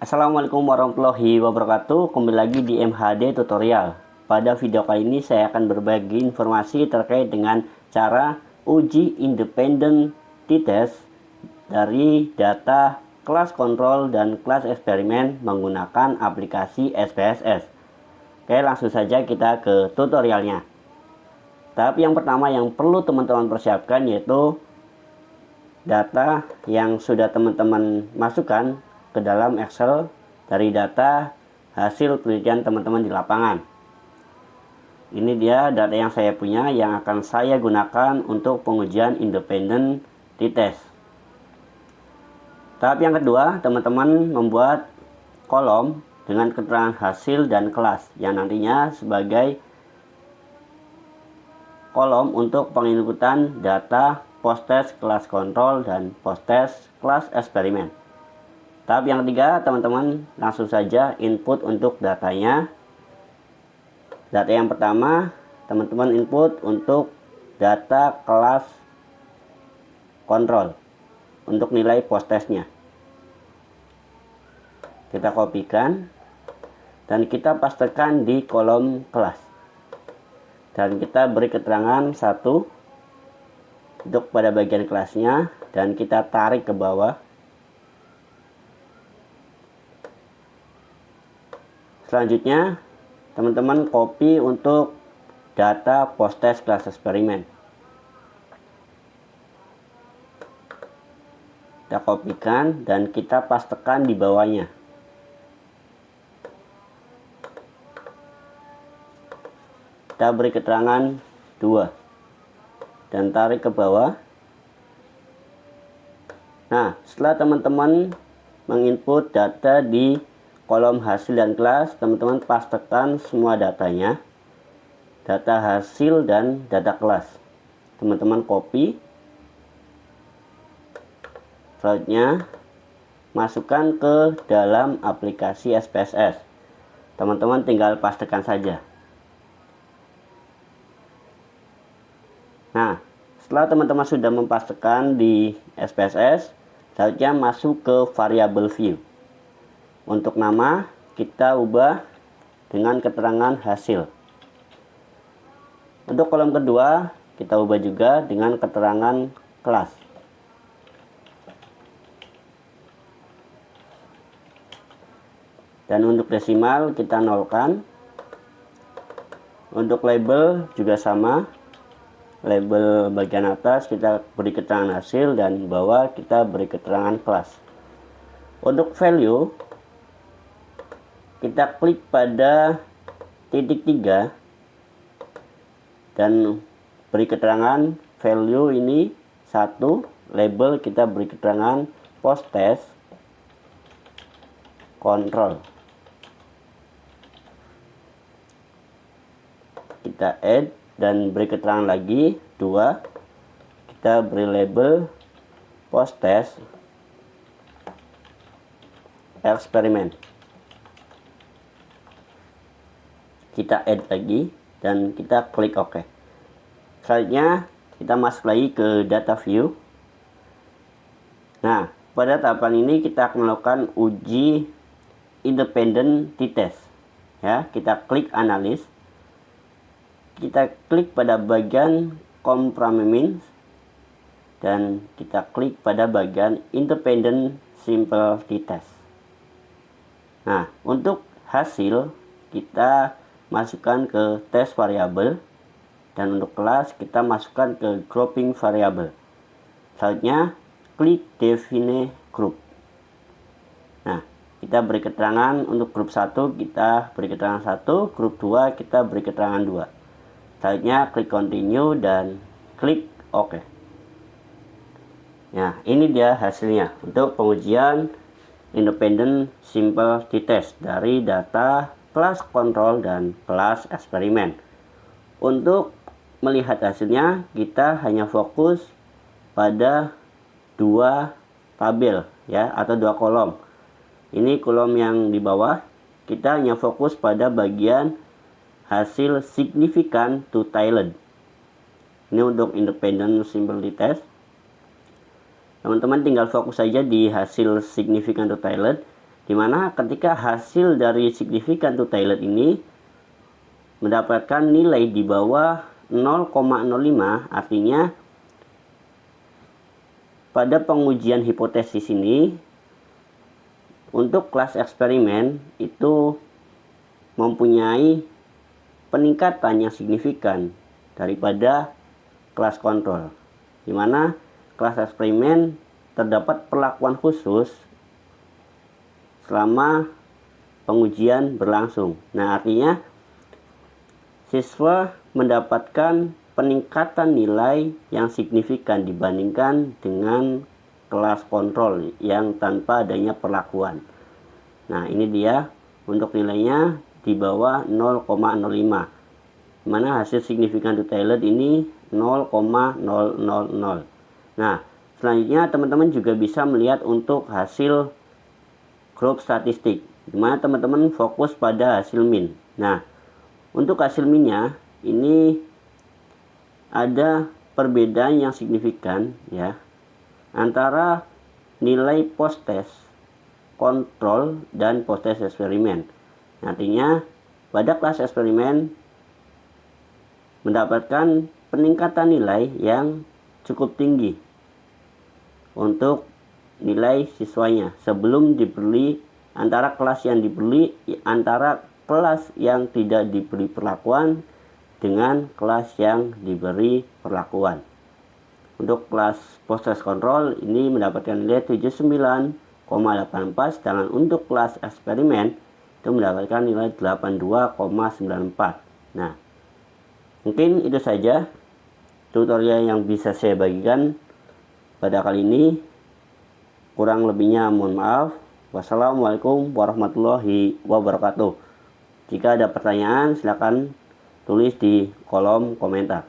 Assalamualaikum warahmatullahi wabarakatuh. Kembali lagi di MHD Tutorial. Pada video kali ini saya akan berbagi informasi terkait dengan cara uji independent t-test dari data kelas kontrol dan kelas eksperimen menggunakan aplikasi SPSS. Oke, langsung saja kita ke tutorialnya. Tahap yang pertama yang perlu teman-teman persiapkan yaitu data yang sudah teman-teman masukkan ke dalam Excel dari data hasil penelitian teman-teman di lapangan. Ini dia data yang saya punya yang akan saya gunakan untuk pengujian independent t-test. Tahap yang kedua, teman-teman membuat kolom dengan keterangan hasil dan kelas yang nantinya sebagai kolom untuk penginputan data post-test kelas kontrol dan post-test kelas eksperimen. Tahap yang ketiga, teman-teman langsung saja input untuk datanya. Data yang pertama, teman-teman input untuk data kelas kontrol untuk nilai post-testnya. Kita kopikan dan kita pastekan di kolom kelas. Dan kita beri keterangan 1 untuk pada bagian kelasnya dan kita tarik ke bawah. Selanjutnya, teman-teman copy untuk data post-test kelas eksperimen. Kita kopikan dan kita pastekan di bawahnya. Kita beri keterangan 2 dan tarik ke bawah. Nah, setelah teman-teman menginput data di kolom hasil dan kelas, teman-teman pastekan semua datanya, data hasil dan data kelas. Teman-teman copy. Selanjutnya masukkan ke dalam aplikasi SPSS. Teman-teman tinggal pastekan saja. Nah, setelah teman-teman sudah mempastekan di SPSS, selanjutnya masuk ke variabel view. Untuk nama kita ubah dengan keterangan hasil. Untuk kolom kedua kita ubah juga dengan keterangan kelas. Dan untuk desimal kita nolkan. Untuk label juga sama. Label bagian atas kita beri keterangan hasil dan bawah kita beri keterangan kelas. Untuk value kita klik pada titik 3 dan beri keterangan value ini 1, label kita beri keterangan post test control. Kita add dan beri keterangan lagi 2, kita beri label post test eksperimen. Kita add lagi dan kita klik OK. Selanjutnya kita masuk lagi ke data view. Nah, pada tahapan ini kita akan melakukan uji independent t-test. Ya, kita klik analis. Kita klik pada bagian compartment dan kita klik pada bagian independent simple t-test. Nah, untuk hasil kita masukkan ke test variabel dan untuk kelas kita masukkan ke grouping variabel. Selanjutnya klik define group. Nah, kita beri keterangan untuk grup 1 kita beri keterangan 1, grup 2 kita beri keterangan 2. Selanjutnya klik continue dan klik OK. Nah, ini dia hasilnya untuk pengujian independent simple t-test dari data kelas kontrol dan kelas eksperimen. Untuk melihat hasilnya kita hanya fokus pada 2 tabel ya, atau 2 kolom. Ini kolom yang di bawah kita hanya fokus pada bagian hasil signifikan to Thailand. Ini untuk independent simple t-test. Teman-teman tinggal fokus saja di hasil signifikan to Thailand. Dimana ketika hasil dari significant to Tailor ini mendapatkan nilai di bawah 0,05, artinya pada pengujian hipotesis ini untuk kelas eksperimen itu mempunyai peningkatan yang signifikan daripada kelas kontrol, di mana kelas eksperimen terdapat perlakuan khusus selama pengujian berlangsung. Nah, artinya siswa mendapatkan peningkatan nilai yang signifikan dibandingkan dengan kelas kontrol yang tanpa adanya perlakuan. Nah, ini dia untuk nilainya di bawah 0,05, mana hasil signifikan to Tailor ini 0,000. Nah, selanjutnya teman-teman juga bisa melihat untuk hasil grup statistik, dimana teman-teman fokus pada hasil min. Nah, untuk hasil minnya ini ada perbedaan yang signifikan ya antara nilai post test kontrol dan post test eksperimen. Artinya pada kelas eksperimen mendapatkan peningkatan nilai yang cukup tinggi untuk nilai siswanya sebelum diberi antara kelas yang tidak diberi perlakuan dengan kelas yang diberi perlakuan. Untuk kelas post test control ini mendapatkan nilai 79,84, sedangkan untuk kelas eksperimen itu mendapatkan nilai 82,94. Nah, mungkin itu saja tutorial yang bisa saya bagikan pada kali ini. Kurang lebihnya mohon maaf. Wassalamualaikum warahmatullahi wabarakatuh. Jika ada pertanyaan silakan tulis di kolom komentar.